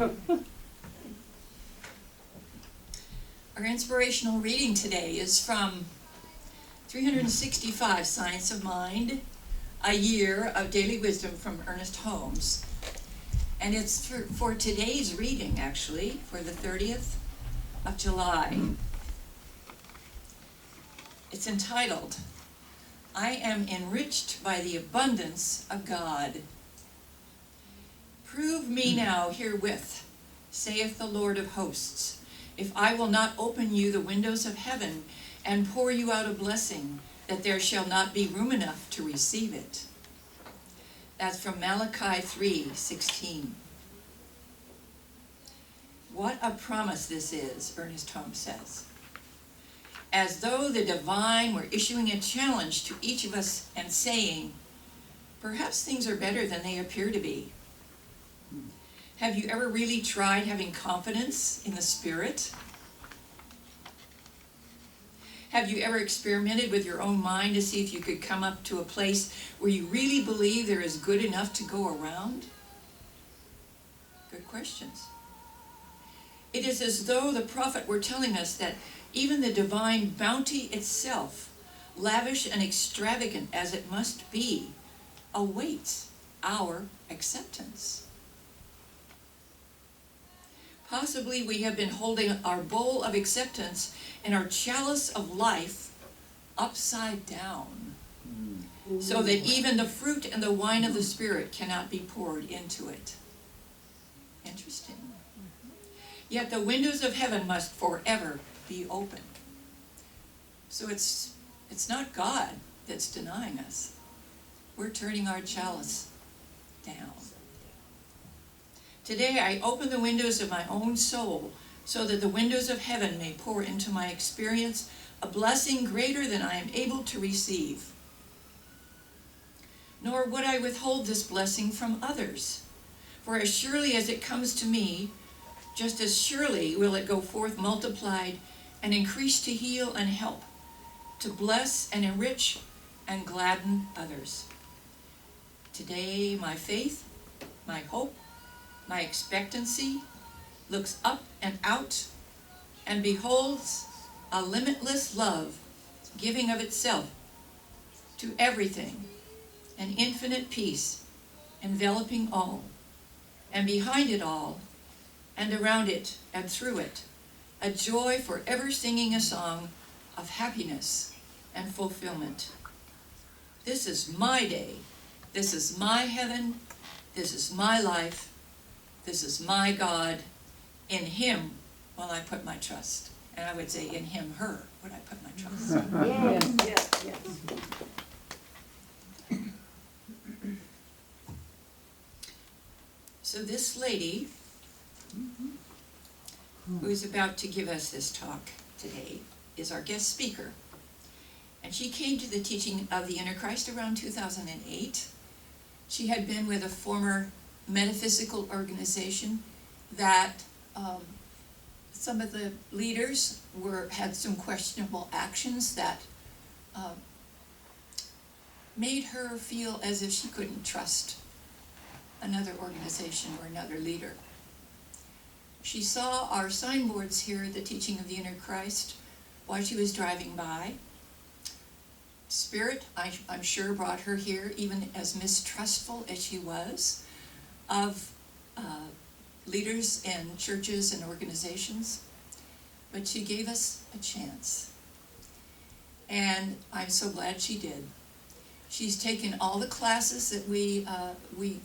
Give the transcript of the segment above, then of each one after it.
Our inspirational reading today is from 365 Science of Mind, a year of daily wisdom from Ernest Holmes. And it's for today's reading, actually, for the 30th of July. It's entitled, I am enriched by the abundance of God. Prove me now herewith, saith the Lord of hosts, if I will not open you the windows of heaven and pour you out a blessing, that there shall not be room enough to receive it. That's from Malachi 3:16. What a promise this is, Ernest Holmes says. As though the divine were issuing a challenge to each of us and saying, perhaps things are better than they appear to be. Have you ever really tried having confidence in the Spirit? Have you ever experimented with your own mind to see if you could come up to a place where you really believe there is good enough to go around? Good questions. It is as though the prophet were telling us that even the divine bounty itself, lavish and extravagant as it must be, awaits our acceptance. Possibly we have been holding our bowl of acceptance and our chalice of life upside down, so that even the fruit and the wine of the Spirit cannot be poured into it. Interesting. Yet the windows of heaven must forever be open. So it's not God that's denying us. We're turning our chalice down. Today I open the windows of my own soul so that the windows of heaven may pour into my experience a blessing greater than I am able to receive. Nor would I withhold this blessing from others. For as surely as it comes to me, just as surely will it go forth multiplied and increase to heal and help, to bless and enrich and gladden others. Today my faith, my hope, my expectancy looks up and out and beholds a limitless love giving of itself to everything, an infinite peace enveloping all, and behind it all, and around it and through it, a joy forever singing a song of happiness and fulfillment. This is my day. This is my heaven. This is my life. This is my God. In Him will I put my trust. And I would say in Him, her, would I put my trust. Yes. So this lady, who is about to give us this talk today, is our guest speaker. And she came to the teaching of the Inner Christ around 2008. She had been with a former metaphysical organization that some of the leaders had some questionable actions that made her feel as if she couldn't trust another organization or another leader. She saw our signboards here at the teaching of the Inner Christ while she was driving by. Spirit, I'm sure, brought her here, even as mistrustful as she was of leaders and churches and organizations. But she gave us a chance. And I'm so glad she did. She's taken all the classes that we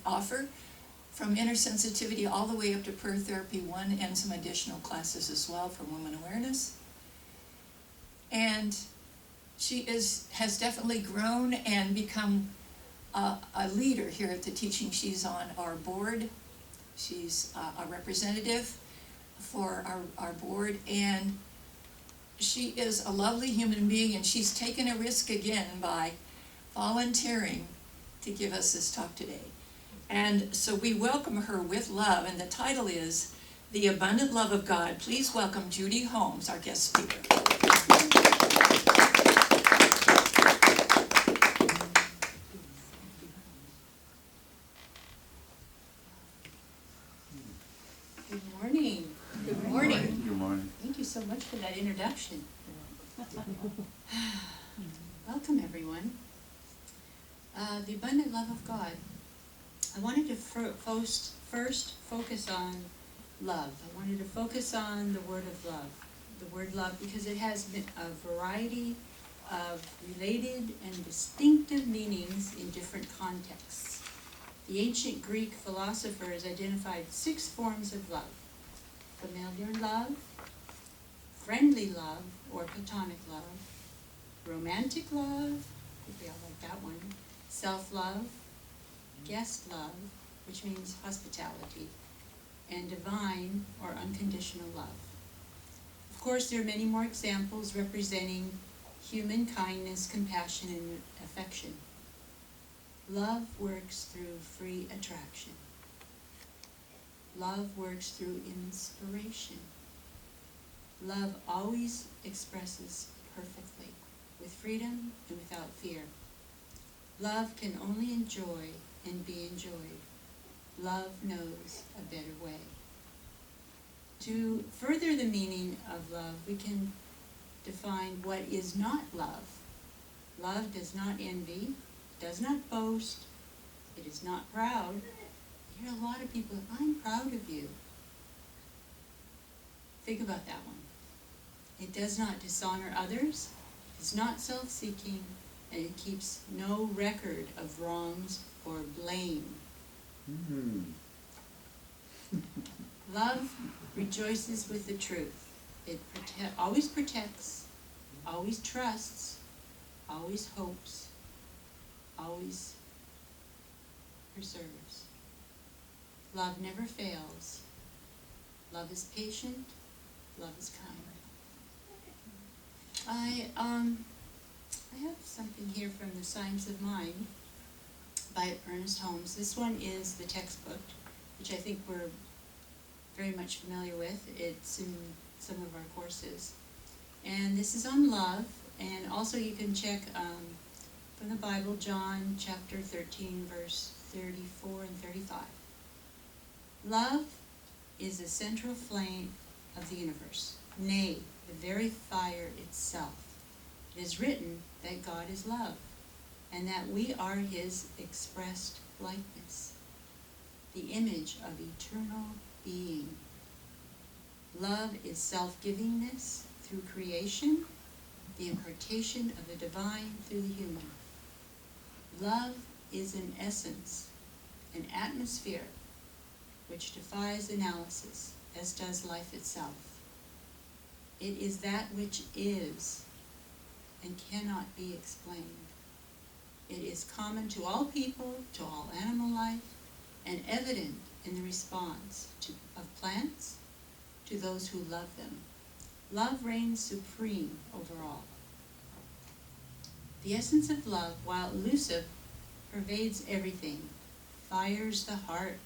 offer, from inner sensitivity all the way up to prayer therapy 1, and some additional classes as well for women awareness. And she has definitely grown and become a leader here at the teaching. She's on our board. She's a representative for our board, and she is a lovely human being, and she's taken a risk again by volunteering to give us this talk today. And so we welcome her with love, and the title is The Abundant Love of God. Please welcome Judy Holmes, our guest speaker. Good morning. Good morning. Good morning. Thank you so much for that introduction. Welcome, everyone. The abundant love of God. I wanted to first focus on love. I wanted to focus on the word of love. The word love, because it has a variety of related and distinctive meanings in different contexts. The ancient Greek philosophers identified 6 forms of love: familiar love, friendly love or platonic love, romantic love, I think we all like that one, self-love, guest love, which means hospitality, and divine or unconditional love. Of course, there are many more examples representing human kindness, compassion, and affection. Love works through free attraction. Love works through inspiration. Love always expresses perfectly, with freedom and without fear. Love can only enjoy and be enjoyed. Love knows a better way. To further the meaning of love, we can define what is not love. Love does not envy, does not boast, it is not proud. I hear a lot of people, I'm proud of you. Think about that one. It does not dishonor others, is not self-seeking, and it keeps no record of wrongs or blame. Love rejoices with the truth. It always protects, always trusts, always hopes, always preserves. Love never fails. Love is patient. Love is kind. I have something here from The Science of Mind by Ernest Holmes. This one is the textbook, which I think we're very much familiar with. It's in some of our courses. And this is on love, and also you can check from the Bible, John chapter 13, verse 34 and 35. Love is the central flame of the universe, nay, the very fire itself. It is written that God is love, and that we are his expressed likeness, the image of eternal being. Love is self-givingness through creation, the impartation of the divine through the human. Love is an essence, an atmosphere, which defies analysis, as does life itself. It is that which is and cannot be explained. It is common to all people, to all animal life, and evident in the response of plants to those who love them. Love reigns supreme over all. The essence of love, while elusive, pervades everything, fires the heart,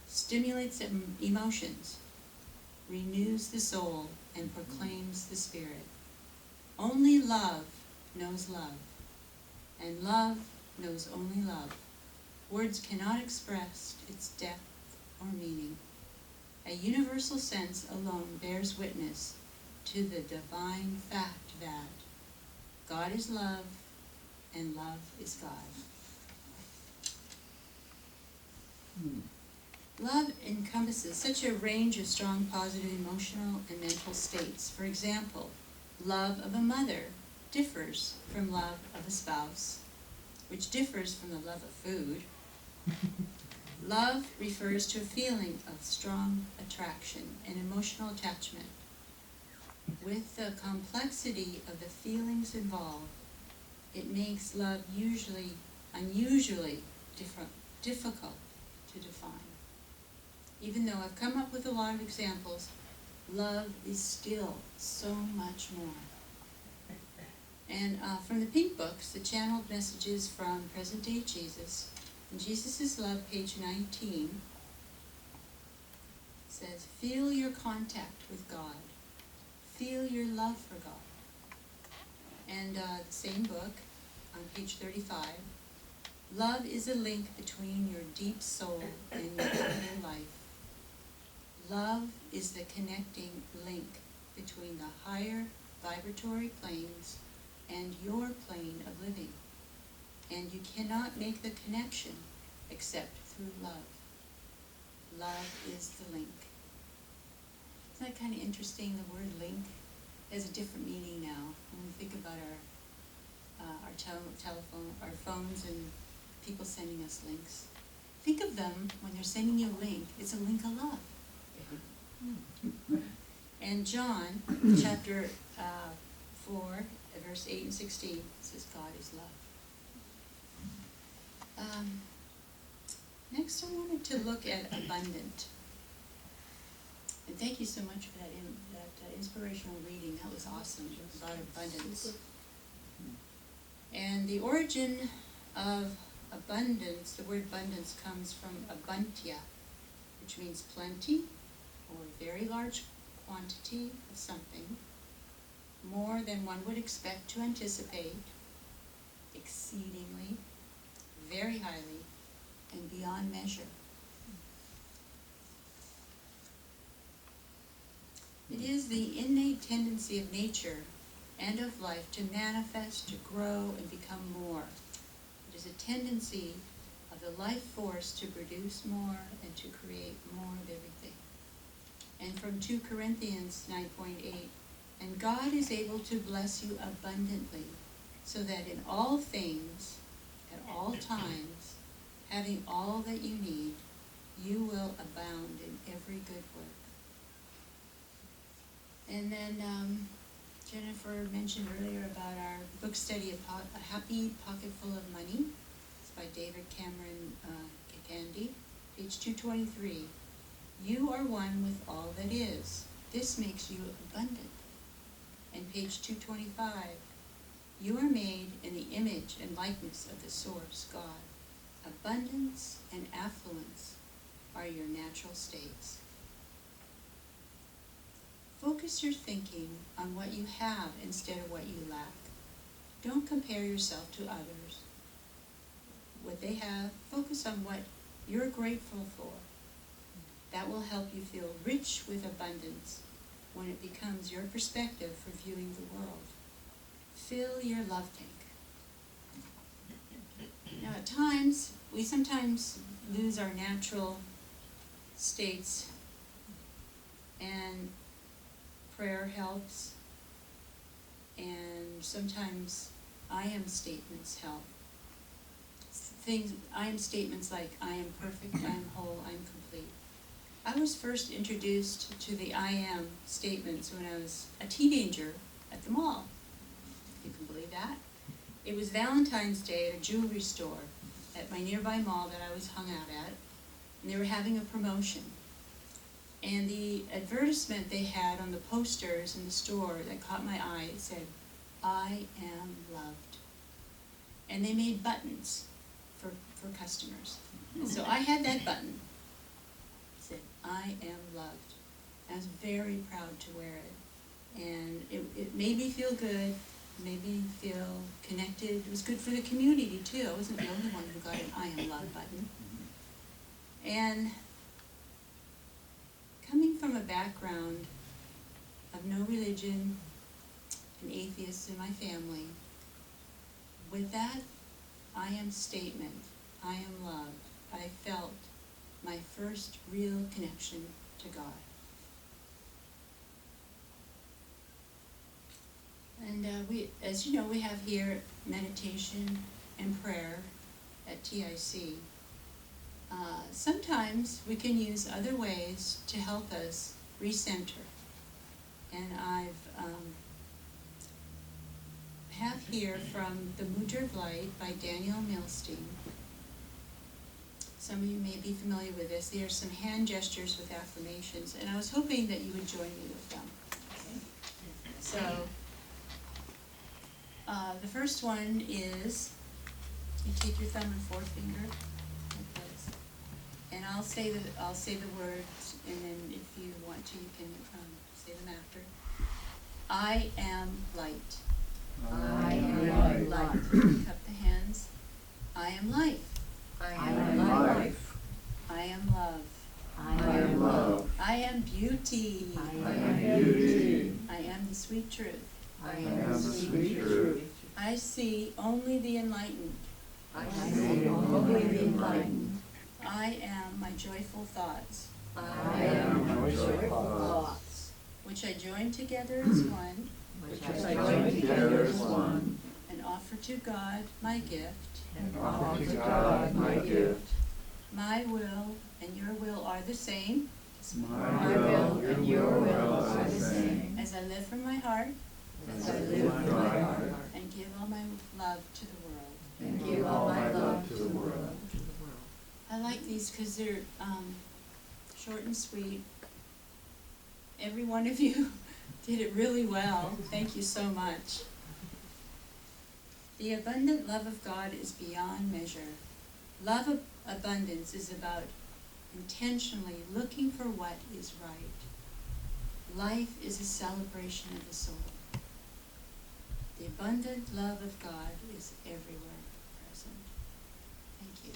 stimulates emotions, renews the soul, and proclaims the spirit. Only love knows love, and love knows only love. Words cannot express its depth or meaning. A universal sense alone bears witness to the divine fact that God is love, and love is God. Love encompasses such a range of strong positive emotional and mental states. For example, love of a mother differs from love of a spouse, which differs from the love of food. Love refers to a feeling of strong attraction and emotional attachment. With the complexity of the feelings involved, it makes love unusually difficult to define. Even though I've come up with a lot of examples, love is still so much more. And from the Pink Books, the channeled messages from present-day Jesus, in Jesus' Love, page 19, says, feel your contact with God. Feel your love for God. And the same book, on page 35, love is a link between your deep soul and your inner life. Love is the connecting link between the higher vibratory planes and your plane of living. And you cannot make the connection except through love. Love is the link. Isn't that kind of interesting, the word link? It has a different meaning now when we think about our telephone, our phones, and people sending us links. Think of them when they're sending you a link. It's a link of love. And John, chapter 4, verse 8 and 16, says God is love. Next, I wanted to look at abundant. And thank you so much for that inspirational reading. That was awesome about abundance. And the origin of abundance, the word abundance comes from abuntia, which means plenty or very large quantity of something, more than one would expect to anticipate, exceedingly, very highly, and beyond measure. It is the innate tendency of nature and of life to manifest, to grow, and become more. It is a tendency of the life force to produce more and to create more of everything. And from 2 Corinthians 9:8, and God is able to bless you abundantly, so that in all things, at all times, having all that you need, you will abound in every good work. And then Jennifer mentioned earlier about our book study, A Happy Pocket Full of Money. It's by David Cameron Gandhi, page 223. You are one with all that is. This makes you abundant. And page 225. You are made in the image and likeness of the source, God. Abundance and affluence are your natural states. Focus your thinking on what you have instead of what you lack. Don't compare yourself to others. What they have, focus on what you're grateful for. That will help you feel rich with abundance when it becomes your perspective for viewing the world. Fill your love tank. Now at times, we sometimes lose our natural states, and prayer helps, and sometimes I am statements help. I am statements like, I am perfect, I am whole, I am complete. I was first introduced to the I am statements when I was a teenager at the mall. You can believe that. It was Valentine's Day at a jewelry store at my nearby mall that I was hung out at, and they were having a promotion. And the advertisement they had on the posters in the store that caught my eye, it said, I am loved. And they made buttons for customers. So I had that button. It said, I am loved. I was very proud to wear it. And it made me feel good, made me feel connected. It was good for the community too. I wasn't the only one who got an I am loved button. And coming from a background of no religion, an atheist in my family, with that I am statement, I am loved, I felt my first real connection to God. And we, as you know, we have here meditation and prayer at TIC. Sometimes we can use other ways to help us recenter. And I've have here from The Mudra of Light by Daniel Milstein. Some of you may be familiar with this. There are some hand gestures with affirmations, and I was hoping that you would join me with them. Okay? So, the first one is, you take your thumb and forefinger like this, and I'll say the words, and then if you want to, you can say them after. I am light. I am light. Cup the hands. I am life. I am life. I am love. I am love. I am am beauty. I am beauty. I am the sweet truth. I am the sweet truth. I see only the enlightened. I see only the enlightened. I am my joyful thoughts, I am my joyful thoughts, which I join together as one, which I join together as one, and offer to God my gift. and offer to God my gift. My will and your will are the same, My will and your will are the same. as I live from my heart As I live from my heart, and give all my love to the world. and give all my love to the world. I like these because they're short and sweet. Every one of you did it really well. Thank you so much. The abundant love of God is beyond measure. Love of abundance is about intentionally looking for what is right. Life is a celebration of the soul. The abundant love of God is everywhere present. Thank you.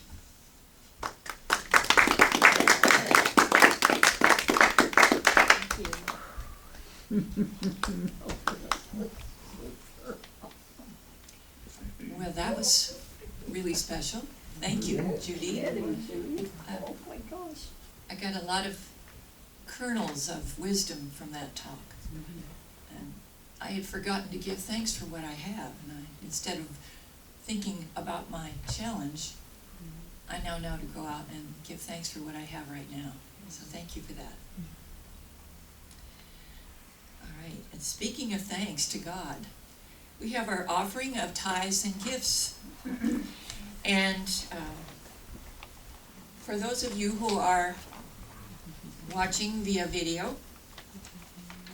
Thank you. Well, that was really special. Thank you, Judy. Oh my gosh. I got a lot of kernels of wisdom from that talk. And I had forgotten to give thanks for what I have. And instead of thinking about my challenge, I now know to go out and give thanks for what I have right now. So thank you for that. All right, and speaking of thanks to God, we have our offering of tithes and gifts. And for those of you who are watching via video,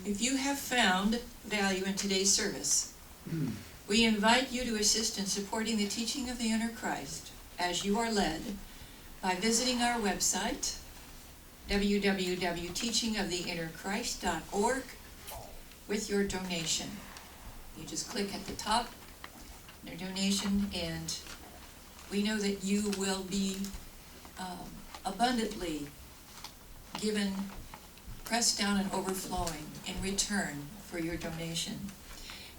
if you have found value in today's service, we invite you to assist in supporting the teaching of the inner Christ as you are led by visiting our website, www.teachingoftheinnerchrist.org, with your donation. You just click at the top, your donation, and we know that you will be abundantly given, pressed down and overflowing in return for your donation.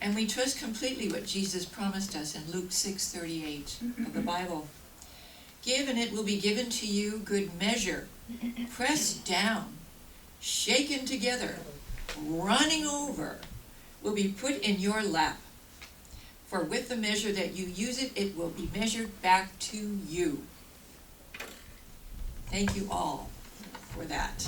And we trust completely what Jesus promised us in Luke 6:38 of the Bible. Give and it will be given to you, good measure, pressed down, shaken together, running over, will be put in your lap. For with the measure that you use it, it will be measured back to you. Thank you all for that.